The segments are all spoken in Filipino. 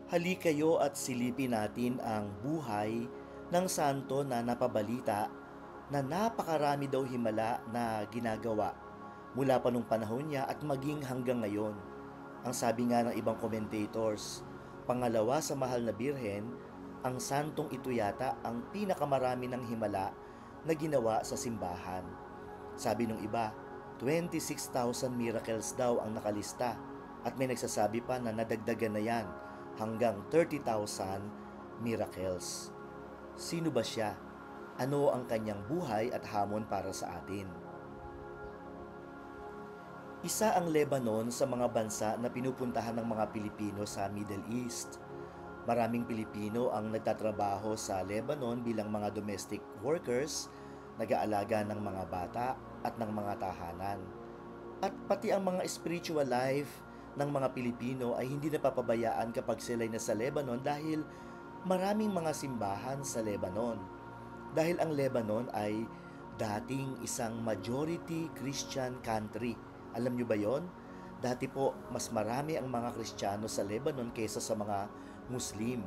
Halikayo at silipin natin ang buhay ng santo na napabalita na napakarami daw himala na ginagawa mula pa nung panahon niya at maging hanggang ngayon. Ang sabi nga ng ibang commentators, pangalawa sa mahal na birhen, ang santong ito yata ang pinakamarami ng himala na ginawa sa simbahan. Sabi nung iba, 26,000 miracles daw ang nakalista at may nagsasabi pa na nadagdagan na yan hanggang 30,000 miracles. Sino ba siya? Ano ang kanyang buhay at hamon para sa atin? Isa ang Lebanon sa mga bansa na pinupuntahan ng mga Pilipino sa Middle East. Maraming Pilipino ang nagtatrabaho sa Lebanon bilang mga domestic workers, nag-aalaga ng mga bata at ng mga tahanan. At pati ang mga spiritual life ng mga Pilipino ay hindi napapabayaan kapag sila'y nasa Lebanon dahil maraming mga simbahan sa Lebanon. Dahil ang Lebanon ay dating isang majority Christian country. Alam nyo ba yon? Dati po, mas marami ang mga Kristiyano sa Lebanon kaysa sa mga Muslim.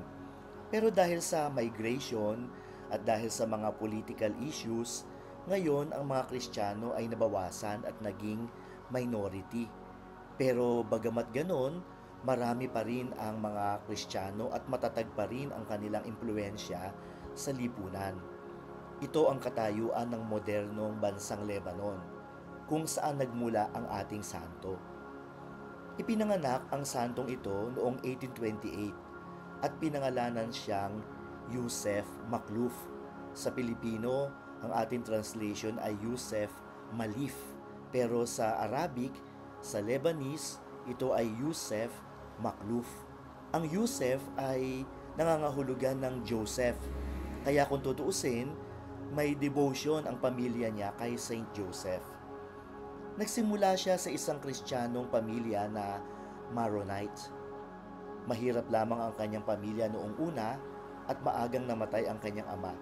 Pero dahil sa migration at dahil sa mga political issues, ngayon ang mga Kristiyano ay nabawasan at naging minority. Pero bagamat ganon, marami pa rin ang mga Kristiyano at matatag pa rin ang kanilang impluensya sa lipunan. Ito ang katayuan ng modernong bansang Lebanon, kung saan nagmula ang ating santo. Ipinanganak ang santong ito noong 1828 at pinangalanan siyang Yusef Makluf. Sa Pilipino, ang ating translation ay Yusef Malif. Pero sa Arabic, sa Lebanese, ito ay Yusef Makluf. Ang Yusef ay nangangahulugan ng Joseph. Kaya kung tutuusin, may devotion ang pamilya niya kay Saint Joseph. Nagsimula siya sa isang Kristiyanong pamilya na Maronite. Mahirap lamang ang kanyang pamilya noong una at maagang namatay ang kanyang ama.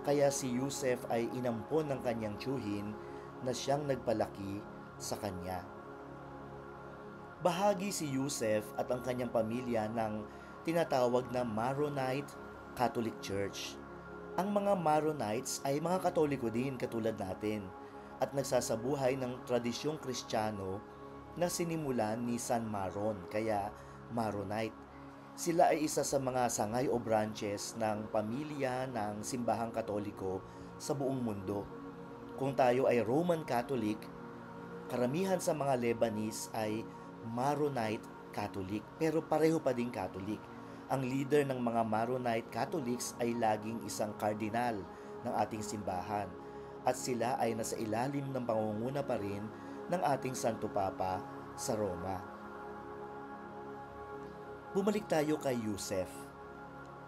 Kaya si Yusef ay inampon ng kanyang tiyuhin na siyang nagpalaki sa kanya. Bahagi si Yusef at ang kanyang pamilya ng tinatawag na Maronite Catholic Church. Ang mga Maronites ay mga Katoliko din katulad natin at nagsasabuhay ng tradisyong Kristiyano na sinimulan ni San Maron, kaya Maronite. Sila ay isa sa mga sangay o branches ng pamilya ng simbahang Katoliko sa buong mundo. Kung tayo ay Roman Catholic, karamihan sa mga Lebanese ay Maronite Catholic, pero pareho pa ding Catholic. Ang leader ng mga Maronite Catholics ay laging isang kardinal ng ating simbahan at sila ay nasa ilalim ng pangunguna pa rin ng ating Santo Papa sa Roma. Bumalik tayo kay Yusef.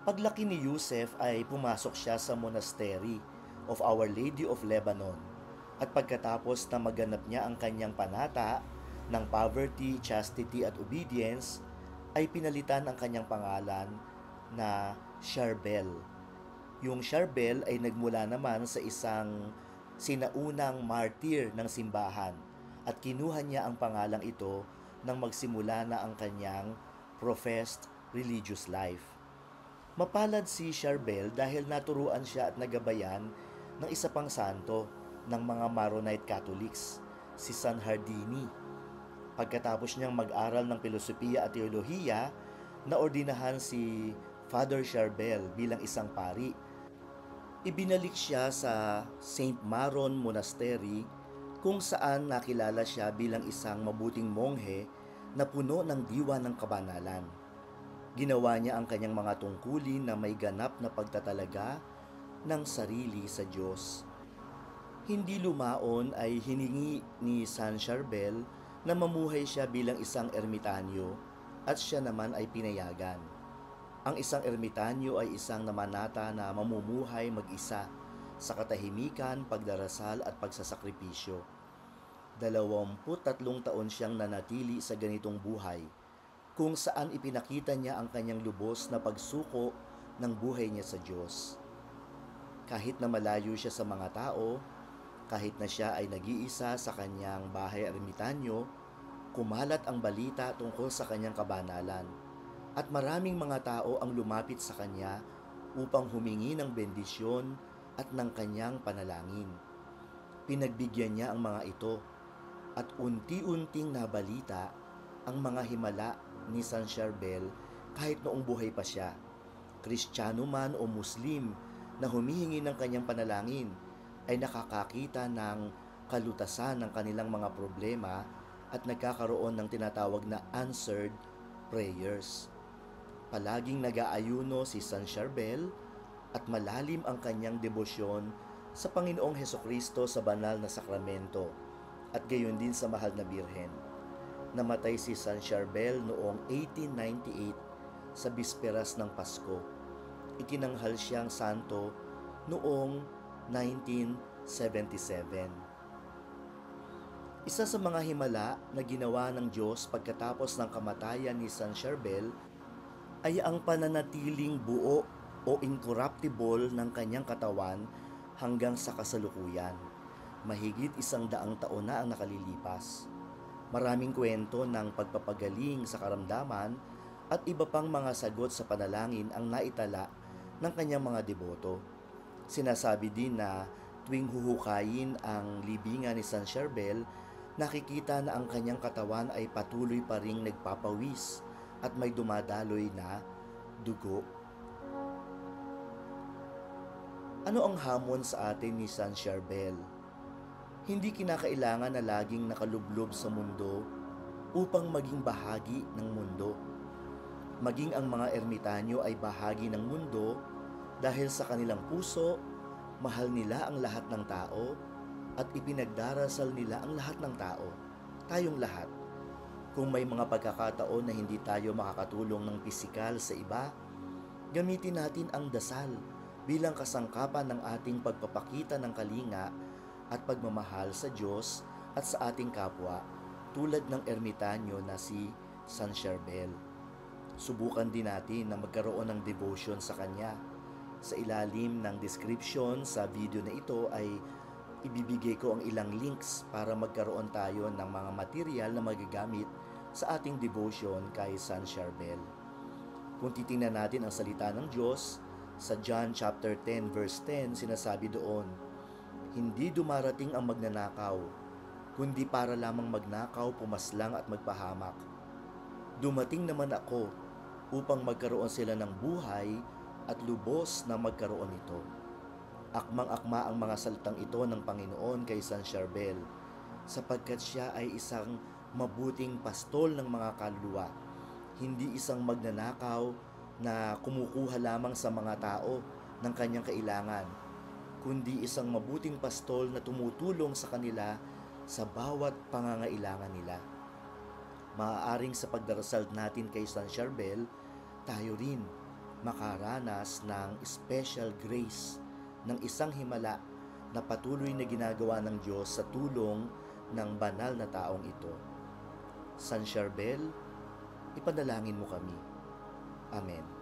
Paglaki ni Yusef ay pumasok siya sa monastery of Our Lady of Lebanon at pagkatapos na maganap niya ang kanyang panata ng poverty, chastity at obedience, ay pinalitan ang kanyang pangalan na Charbel. Yung Charbel ay nagmula naman sa isang sinaunang martir ng simbahan at kinuha niya ang pangalang ito nang magsimula na ang kanyang professed religious life. Mapalad si Charbel dahil naturuan siya at nagabayan ng isa pang santo ng mga Maronite Catholics, si San Hardini. Pagkatapos niyang mag-aral ng filosofiya at teolohiya, naordinahan si Father Charbel bilang isang pari. Ibinalik siya sa St. Maron Monastery kung saan nakilala siya bilang isang mabuting monghe na puno ng diwa ng kabanalan. Ginawa niya ang kanyang mga tungkulin na may ganap na pagtatalaga ng sarili sa Diyos. Hindi lumaon ay hiningi ni San Charbel na mamuhay siya bilang isang ermitanyo at siya naman ay pinayagan. Ang isang ermitanyo ay isang namanata na mamumuhay mag-isa sa katahimikan, pagdarasal at pagsasakripisyo. 23 taon siyang nanatili sa ganitong buhay, kung saan ipinakita niya ang kanyang lubos na pagsuko ng buhay niya sa Diyos. Kahit na malayo siya sa mga tao, kahit na siya ay nag-iisa sa kanyang bahay ermitanyo, kumalat ang balita tungkol sa kanyang kabanalan. at maraming mga tao ang lumapit sa kanya upang humingi ng bendisyon at ng kanyang panalangin. Pinagbigyan niya ang mga ito at unti-unting nabalita ang mga himala ni San Charbel kahit noong buhay pa siya. Kristiyano man o Muslim na humihingi ng kanyang panalangin ay nakakakita ng kalutasan ng kanilang mga problema at nagkakaroon ng tinatawag na answered prayers. Palaging nag-aayuno si San Charbel at malalim ang kanyang debosyon sa Panginoong Hesukristo sa banal na sakramento at gayon din sa mahal na Birhen. Namatay si San Charbel noong 1898 sa bisperas ng Pasko. Itinanghal siyang santo noong 1977. Isa sa mga himala na ginawa ng Diyos pagkatapos ng kamatayan ni San Charbel ay ang pananatiling buo o incorruptible ng kanyang katawan hanggang sa kasalukuyan. Mahigit 100 taon na ang nakalilipas. Maraming kwento ng pagpapagaling sa karamdaman at iba pang mga sagot sa panalangin ang naitala ng kanyang mga deboto. Sinasabi din na tuwing huhukayin ang libingan ni San Charbel, nakikita na ang kanyang katawan ay patuloy pa ring nagpapawis at may dumadaloy na dugo. Ano ang hamon sa atin ni San Charbel? Hindi kinakailangan na laging nakalublob sa mundo upang maging bahagi ng mundo. Maging ang mga ermitanyo ay bahagi ng mundo dahil sa kanilang puso, mahal nila ang lahat ng tao at ipinagdarasal nila ang lahat ng tao, tayong lahat. Kung may mga pagkakataon na hindi tayo makakatulong ng pisikal sa iba, gamitin natin ang dasal bilang kasangkapan ng ating pagpapakita ng kalinga at pagmamahal sa Diyos at sa ating kapwa, tulad ng ermitanyo na si San Charbel. Subukan din natin na magkaroon ng devotion sa Kanya. Sa ilalim ng description sa video na ito ay ibibigay ko ang ilang links para magkaroon tayo ng mga material na magagamit sa ating devotion kay San Charbel. Kung titingnan natin ang salita ng Diyos, sa John chapter 10 verse 10, sinasabi doon, "Hindi dumarating ang magnanakaw, kundi para lamang magnakaw, pumaslang at magpahamak. Dumating naman ako upang magkaroon sila ng buhay at lubos na magkaroon nito." Akmang-akma ang mga salitang ito ng Panginoon kay San Charbel, sapagkat siya ay isang mabuting pastol ng mga kaluluwa, hindi isang magnanakaw na kumukuha lamang sa mga tao ng kanyang kailangan, kundi isang mabuting pastol na tumutulong sa kanila sa bawat pangangailangan nila. Maaaring sa pagdarasal natin kay San Charbel, tayo rin makaranas ng special grace ng isang himala na patuloy na ginagawa ng Diyos sa tulong ng banal na taong ito. San Charbel, ipanalangin mo kami. Amen.